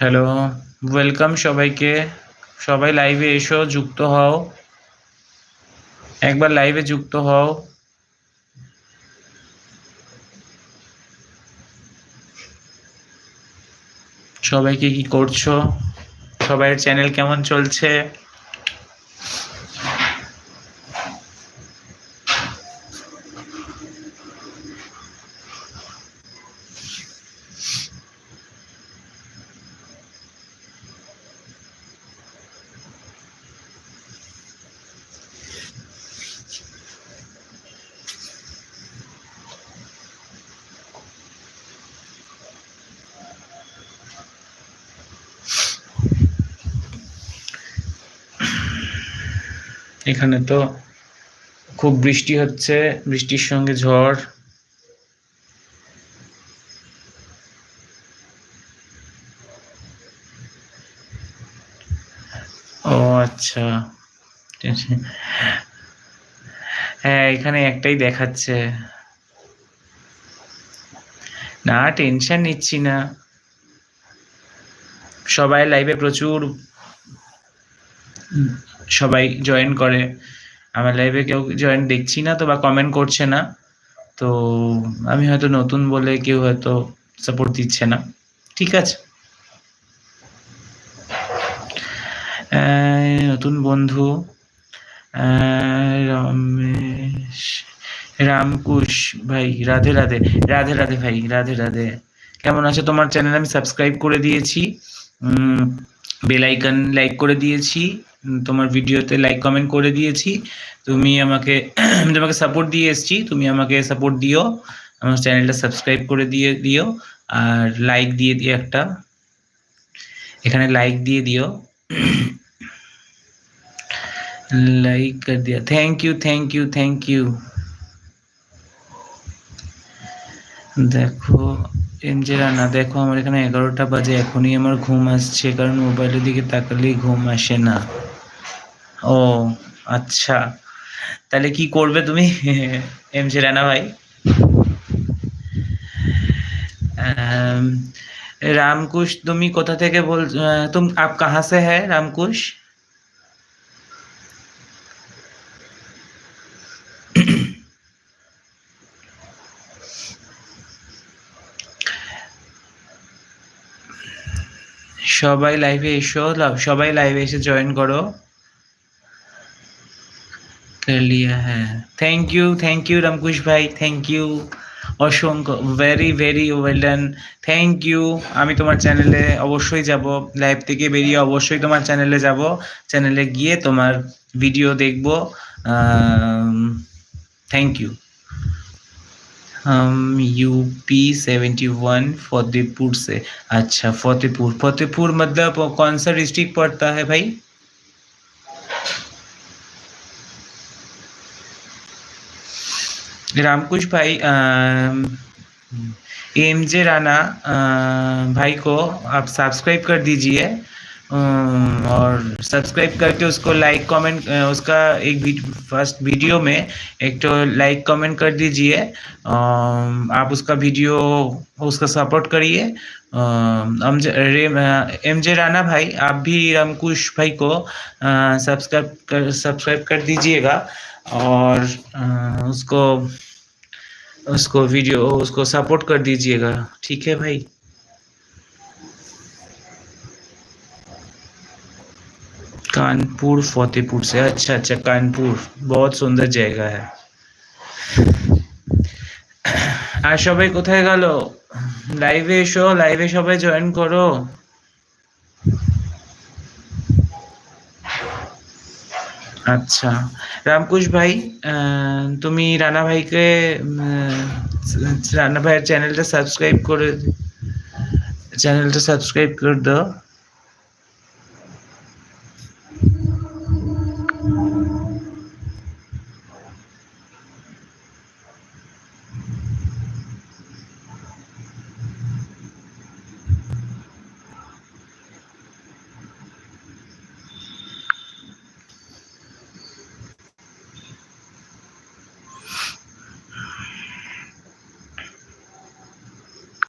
Hello, welcome সবাইকে। সবাই লাইভে এসো, যুক্ত হও। একবার লাইভে যুক্ত হও। সবাইকে কি করছো? সবাইয়ের চ্যানেল কেমন চলছে? এখানে তো খুব বৃষ্টি হচ্ছে, বৃষ্টির সঙ্গে ঝড়। ও আচ্ছা, হ্যাঁ এখানে একটাই দেখাচ্ছে। না, টেনশন নিচ্ছি না। সবাই লাইভে প্রচুর সবাই জয়েন করে। আমার লাইভে কেউ জয়েন দেখছি না তো, বা কমেন্ট করছে না তো। আমি হয়তো নতুন বলে কেউ হয়তো সাপোর্ট দিচ্ছে না। ঠিক আছে, নতুন বন্ধু রমেশ, রামকুশ ভাই, রাধে রাধে। রাধে রাধে ভাই, রাধে রাধে। কেমন আছো? তোমার চ্যানেল আমি সাবস্ক্রাইব করে দিয়েছি, বেল আইকন লাইক করে দিয়েছি, তোমার ভিডিওতে লাইক কমেন্ট করে দিয়েছি। তুমি আমাকে আমি তোমাকে সাপোর্ট দিয়ে এসেছি, তুমি আমাকে সাপোর্ট দিও। আমার চ্যানেলটা সাবস্ক্রাইব করে দিও, আর লাইক দিয়ে দিও একটা, এখানে লাইক দিয়ে দিও। লাইক कर दिया, thank you thank you thank you. দেখো এমজে রানা, দেখো আমার এখানে 11টা বাজে, এখনই আমার ঘুম আসছে, কারণ মোবাইলের দিকে তাকালেই ঘুম আসে না। ও আচ্ছা, তাহলে কি করবে তুমি এমজে রানা ভাই? রামকুশ, তুমি কোথা থেকে বল? तुम आप कहाँ से है रामकुश? সবাই লাইভে এসো, সবাই লাইভে এসে জয়েন করো। कर लिया है, থ্যাংক ইউ রামকুশ ভাই, থ্যাংক ইউ অসংখ্য, very very well done, thank you. আমি তোমার চ্যানেলে অবশ্যই যাব, লাইভ থেকে বেরিয়ে অবশ্যই তোমার চ্যানেলে যাব, চ্যানেলে গিয়ে তোমার ভিডিও দেখব। Thank you. हम यूपी 71 फतेहपुर से। अच्छा, फतेहपुर, फतेहपुर मतलब कौन सा डिस्ट्रिक्ट पड़ता है भाई? रामकुश भाई, एमजे राणा भाई को आप सब्सक्राइब कर दीजिए, और सब्सक्राइब करके उसको लाइक कमेंट, उसका एक फर्स्ट वीडियो में एक तो लाइक कमेंट कर दीजिए। आप उसका वीडियो, उसका सपोर्ट करिए। एमजे राणा भाई, आप भी रामकुश भाई को सब्सक्राइब कर दीजिएगा, और उसको उसको वीडियो, उसको सपोर्ट कर दीजिएगा। ठीक है भाई? कानपुर फतेहपुर से, अच्छा अच्छा, कानपुर बहुत सुंदर जगह है। আর সবাই কোথায় গেল? লাইভে এসো, লাইভে সবাই জয়েন করো। আচ্ছা রামকুশ ভাই, তুমি রানা ভাইকে, রানা ভাইয়ের চ্যানেলটা সাবস্ক্রাইব করে দাও।